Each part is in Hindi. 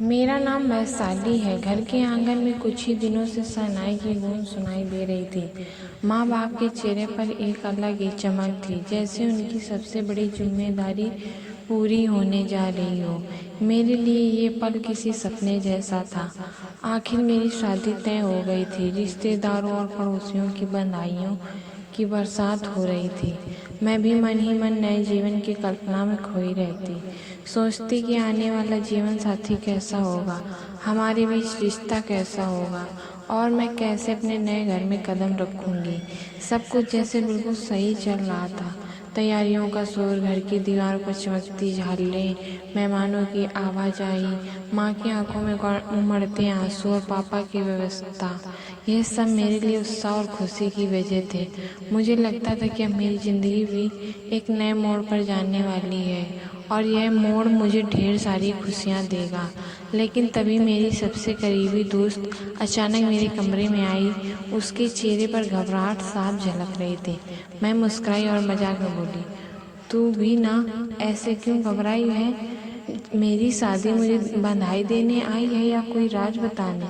मेरा नाम वैशाली है। घर के आंगन में कुछ ही दिनों से शहनाई की गूंज सुनाई दे रही थी। माँ बाप के चेहरे पर एक अलग ही चमक थी, जैसे उनकी सबसे बड़ी जिम्मेदारी पूरी होने जा रही हो। मेरे लिए ये पल किसी सपने जैसा था। आखिर मेरी शादी तय हो गई थी। रिश्तेदारों और पड़ोसियों की बधाइयों की बरसात हो रही थी। मैं भी मन ही मन नए जीवन की कल्पना में खोई रहती, सोचती कि आने वाला जीवन साथी कैसा होगा, हमारे बीच रिश्ता कैसा होगा और मैं कैसे अपने नए घर में कदम रखूंगी। सब कुछ जैसे बिल्कुल सही चल रहा था। तैयारियों का शोर, घर की दीवारों पर चमकती झालरें, मेहमानों की आवाजाही, माँ की आंखों में उमड़ते आंसू और पापा की व्यवस्था, यह सब मेरे लिए उत्साह और खुशी की वजह थे। मुझे लगता था कि अब मेरी ज़िंदगी भी एक नए मोड़ पर जाने वाली है और यह मोड़ मुझे ढेर सारी खुशियाँ देगा। लेकिन तभी मेरी सबसे करीबी दोस्त अचानक मेरे कमरे में आई। उसके चेहरे पर घबराहट साफ झलक रही थी। मैं मुस्कुराई और मजाक में बोली, तू भी ना, ऐसे क्यों घबराई है? मेरी शादी मुझे बधाई देने आई है या कोई राज बताने?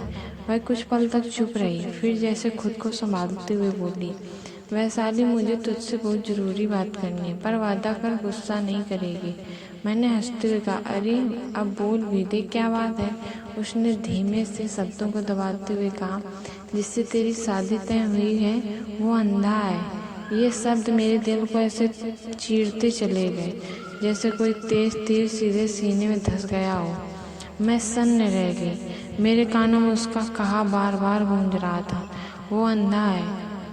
वह कुछ पल तक चुप रही, फिर जैसे खुद को संभालते हुए बोली, वैशाली, मुझे तुझसे बहुत ज़रूरी बात करनी है, पर वादा कर गुस्सा नहीं करेगी। मैंने हंसते हुए कहा, अरे अब बोल भी दे, क्या बात है? उसने धीमे से शब्दों को दबाते हुए कहा, जिससे तेरी शादी तय हुई है वो अंधा है। ये शब्द मेरे दिल को ऐसे चीरते चले गए जैसे कोई तेज तीर सीधे सीने में धंस गया हो। मैं सन्न रह गई। मेरे कानों में उसका कहा बार बार गूंज रहा था, वो अंधा है,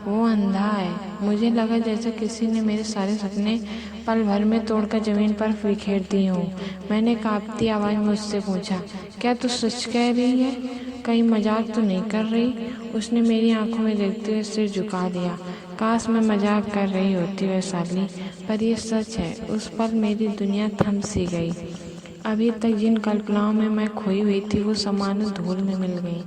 वो अंधा है। मुझे लगा जैसे किसी ने मेरे सारे सपने पल भर में तोड़कर जमीन पर बिखेर दिए हों। मैंने कांपती आवाज़ में उससे पूछा, क्या तू सच कह रही है? कहीं मजाक तो नहीं कर रही? उसने मेरी आंखों में देखते हुए सिर झुका दिया। काश मैं मजाक कर रही होती वैशाली, पर यह सच है। उस पल मेरी दुनिया थम सी गई। अभी तक जिन कल्पनाओं में मैं खोई हुई थी वो सामान्य धूल में मिल गई।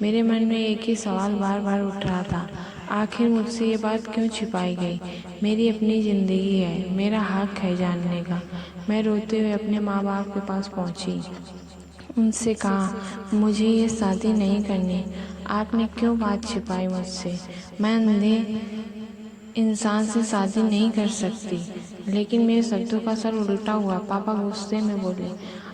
मेरे मन में एक ही सवाल बार बार उठ रहा था, आखिर मुझसे ये बात क्यों छिपाई गई? मेरी अपनी ज़िंदगी है, मेरा हक है जानने का। मैं रोते हुए अपने माँ बाप के पास पहुँची। उनसे कहा, मुझे ये शादी नहीं करनी। आपने क्यों बात छिपाई मुझसे? मैं अंधे इंसान से शादी नहीं कर सकती। लेकिन मेरे शब्दों का असर उल्टा हुआ। पापा गुस्से में बोले,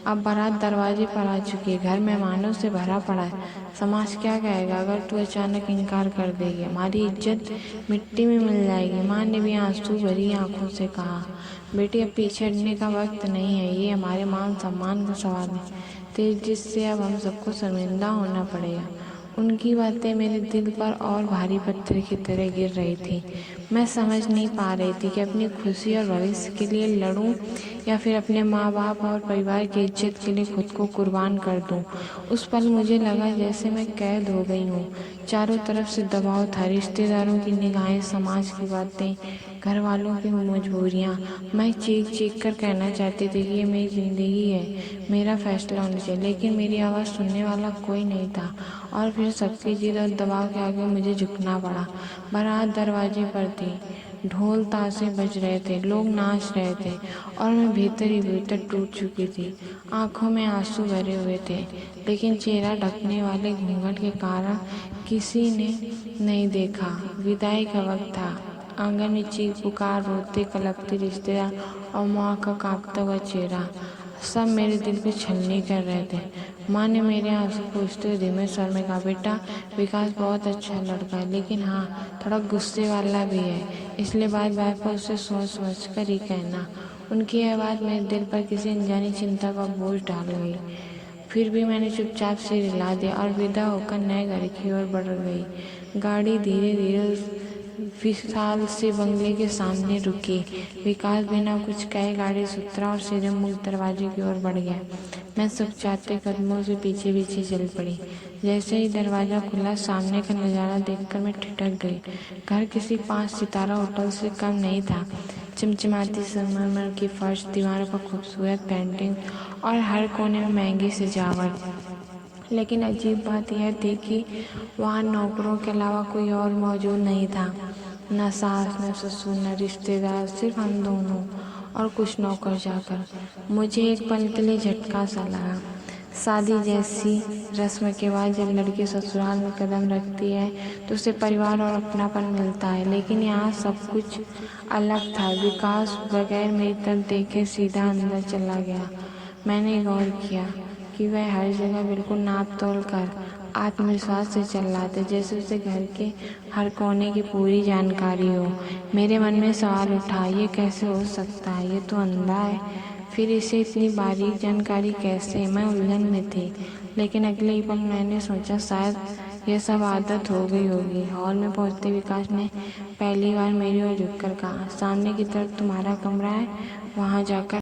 अब बारात दरवाजे पर आ चुकी है, घर मेहमानों से भरा पड़ा है। समाज क्या कहेगा अगर तू अचानक इनकार कर देगी? हमारी इज्जत मिट्टी में मिल जाएगी। माँ ने भी आंसू भरी आंखों से कहा, बेटी, अब पीछे हटने का वक्त नहीं है। ये हमारे मान सम्मान का सवाल है, तेरी जिद से अब हम सबको शर्मिंदा होना पड़ेगा। उनकी बातें मेरे दिल पर और भारी पत्थर की तरह गिर रही थी। मैं समझ नहीं पा रही थी कि अपनी खुशी और भविष्य के लिए लड़ूं या फिर अपने माँ बाप और परिवार की इज्जत के लिए खुद को कुर्बान कर दूं। उस पल मुझे लगा जैसे मैं कैद हो गई हूँ। चारों तरफ से दबाव था, रिश्तेदारों की निगाहें, समाज की बातें, घर वालों की मजबूरियाँ। मैं चीख चीख कर कहना चाहती थी कि ये मेरी ज़िंदगी है, मेरा फैसला होना चाहिए, लेकिन मेरी आवाज़ सुनने वाला कोई नहीं था। और फिर सबकी जिद और दबाव के आगे मुझे झुकना पड़ा। बारात दरवाजे पर थी, ढोल ताशे बज रहे थे, लोग नाच रहे थे और मैं भीतर ही भीतर टूट चुकी थी। आंखों में आंसू भरे हुए थे, लेकिन चेहरा ढकने वाले घूंघट के कारण किसी ने नहीं देखा। विदाई का वक्त था। आंगन में चीख पुकार, रोते कलपते रिश्तेदार और माँ का कांपता हुआ चेहरा, सब मेरे दिल पे छलनी कर रहे थे। माँ ने मेरे आंसू पोंछते हुए धीमे स्वर में कहा, बेटा, विकास बहुत अच्छा लड़का है, लेकिन हाँ, थोड़ा गुस्से वाला भी है, इसलिए बात बात पर उसे सोच समझ कर ही कहना। उनकी आवाज़ मेरे दिल पर किसी अनजानी चिंता का बोझ डाल गई। फिर भी मैंने चुपचाप सिर हिला दिया और विदा होकर नए घर की ओर बढ़ गई। गाड़ी धीरे धीरे उस विशाल से बंगले के सामने रुकी। विकास बिना कुछ कहे गाड़ी से उतरा और सीधे मुख्य दरवाजे की ओर बढ़ गया। मैं सुकचाते कदमों से पीछे पीछे चल पड़ी। जैसे ही दरवाज़ा खुला, सामने का नज़ारा देखकर मैं ठिठक गई। घर किसी 5 सितारा होटल से कम नहीं था। चमचमाती संगमरमर की फर्श, दीवारों पर खूबसूरत पेंटिंग और हर कोने में महंगी सजावट। लेकिन अजीब बात यह थी कि वहाँ नौकरों के अलावा कोई और मौजूद नहीं था। न सास, न ससुर, न रिश्तेदार, सिर्फ हम दोनों और कुछ नौकर चाकर। मुझे एक पल के लिए झटका सा लगा। शादी जैसी रस्म के बाद जब लड़की ससुराल में कदम रखती है तो उसे परिवार और अपनापन मिलता है, लेकिन यहाँ सब कुछ अलग था। विकास बगैर मेरी तरफ देखे सीधा अंदर चला गया। मैंने गौर किया कि वह हर जगह बिल्कुल नाप तोल कर आत्मविश्वास से चल रहा था, जैसे उसे घर के हर कोने की पूरी जानकारी हो। मेरे मन में सवाल उठा, ये कैसे हो सकता है? ये तो अंधा है, फिर इसे इतनी बारीक जानकारी कैसे? मैं उलझन में थी, लेकिन अगले ही पल मैंने सोचा शायद यह सब आदत हो गई होगी। हॉल में पहुंचते विकास ने पहली बार मेरी ओर झुककर कहा, सामने की तरफ तुम्हारा कमरा है, वहां जाकर